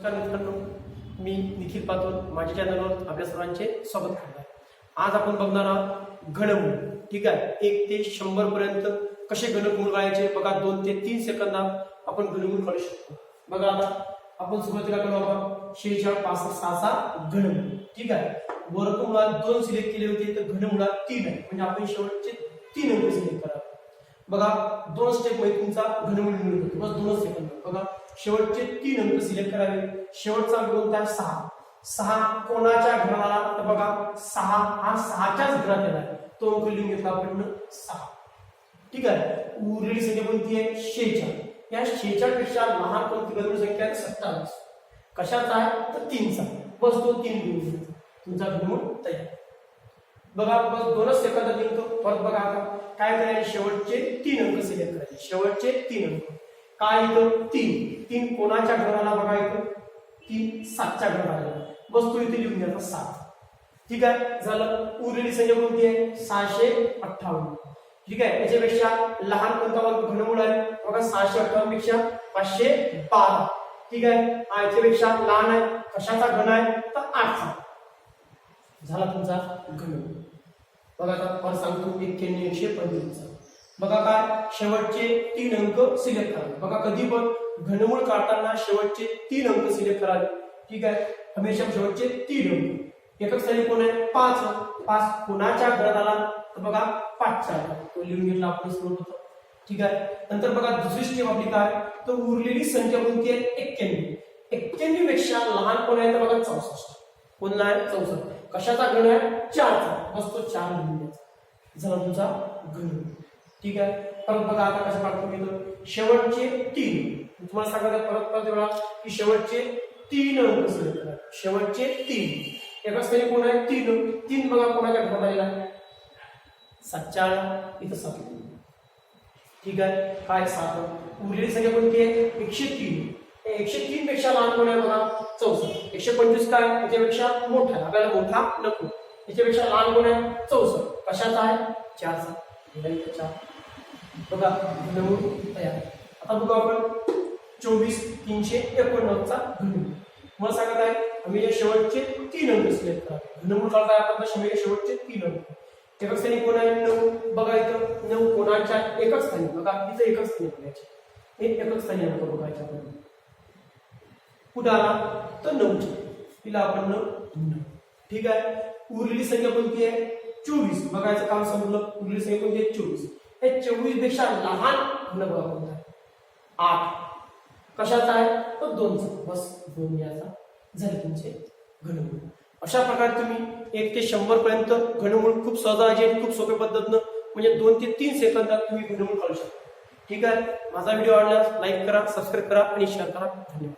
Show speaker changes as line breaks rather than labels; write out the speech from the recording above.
नमस्कार मित्रांनो, मी निखिल पातोल माझ्या चॅनलवर आपल्या सर्वांचे स्वागत करतो. आज आपण बघणार आहोत घनमूळ. ठीक आहे, 1 ते 100 पर्यंत कसे घनमूळ काढायचे बघा. 2 ते 3 सेकंदात आपण घनमूळ काढू शकतो. बघा आता आपण सुरुवातीला करू आपण 46, 65, 66 घनमूळ. ठीक आहे, वर्गमुळात 2 सिलेक्ट केले होते तर घनमुळात 3 आहे, म्हणजे आपण शेवटचे 3 अंक सिलेक्ट करा. बघा 2 स्टेप मध्ये तुमचा घनमूळ मिळून येतो. बस 2 सेकंद. बघा शेवटचे 3 अंक सिलेक्ट करावे. शेवटचा अंक कोणता? 6. 6 कोणाच्या घरात आला तर बघा 6 हा 6च्याच घरात आला. तो अंक लिहून घेतला आपण 6. ठीक आहे, उरलेली संख्या कोणती आहे? 46. या 46 पेक्षा लहान कोणती घनमूळ संख्या आहे? 27. कशाचा आहे तर 3चा. बस तो 3 लिहून घ्यायचा, तुमचा घनमूळ तयार. बघा बस 2 सेकंदात निघतो. परत बघा आता काय करायचे? शेवटचे 3 अंक सिलेक्ट करायचे. शेवटचे 3 अंक काय येतो? 3 कोणाच्या घराला बघा येतो? 3 7च्या घराला. बस तो इथे लिहून घ्यायचा 7. ठीक आहे, झालं. उरलेली संख्या कोणती आहे? 658. ठीक आहे, याच्यापेक्षा लहान कोणता वर्ग घनमूळ आहे? बघा 658 पेक्षा 512. ठीक आहे, याच्यापेक्षा लहान आहे कशाचा घन आहे तर 8चा. झाला तुमचा घनमूळ. बघा आता परत सांगतो 91, 125. बघा काय शेवटचे 3 अंक सिलेक्ट करावे. बघा कधी पण घनमूळ काढताना शेवटचे 3 अंक सिलेक्ट करावे. ठीक आहे, हमेशा शेवटचे 3 अंक. एकक स्थानी कोण आहे? 5. 5 कोणाच्या घरात आला तर बघा 5च्या. तो लिहून घेतला आपण सुरू होतो. ठीक आहे, नंतर बघा दुसरी स्टेप आपली काय तर उरलेली संख्या कोणती आहे? 91. 91 पेक्षा लहान कोण आहे तर बघा 64. कोणला आहे? 64. कशाचा घन आहे? 4चा. बस तो 4 लिहून घ्यायचा. झाला तुमचा घनमूळ. ठीक आहे, परत बघा आता कसं काढतो मी. शेवटचे 3 तुम्हाला सांगायचं परत बघा की शेवटचे 3 अंक सिलेक्ट करा. शेवटचे 3 एका स्थानी कोण आहे? 3 बघा कोणाच्या घरात आलेला आहे? 7च्या. इथं 7. ठीक आहे, काय 7. उरलेली संख्या कोणती आहे? 103. 103 पेक्षा लहान कोण आहे बघा? 64. 125 काय? याच्यापेक्षा मोठा आहे, आपल्याला मोठा नको. याच्यापेक्षा लहान कोण आहे? 64. कशाचा आहे? 4चा. बघा घनमूळ तयार. आता बघू आपण 24, 389 चा घनमूळ. मला सांगत आहे आम्ही शेवटचे 3 अंक सिलेक्ट करा. घनमूळ काढताय आपण शेवटचे 3 अंक. एकक स्थानी कोण आहे? 9. बघा इथं 9 कोणाच्या एकक स्थानी. बघा इथं एकक स्थानी बघायचे. हे एकक स्थानी अंक बघायचे आपण. कुठं आला तर 9च्या. तिला आपण 9. ठीक आहे, उरलेली संख्या कोणती आहे? 24. बघायचं काम संपलं. उरलेली संख्या कोणती आहे? 24. हे 24 पेक्षा लहान घन बघा कोणता आहे? 8. कशाचा आहे तर 2चा. बस 2 याचा. झाले तुमचे घनमूळ. अशा प्रकारे तुम्ही 1 ते 100 पर्यंत घनमूळ खूप सहज खूप सोप्या पद्धतीनं म्हणजे 2 ते 3 सेकंदात तुम्ही घनमूळ काढू शकता. ठीक आहे, माझा व्हिडिओ आवडल्यास लाईक करा, सबस्क्राईब करा आणि शेअर करा. धन्यवाद.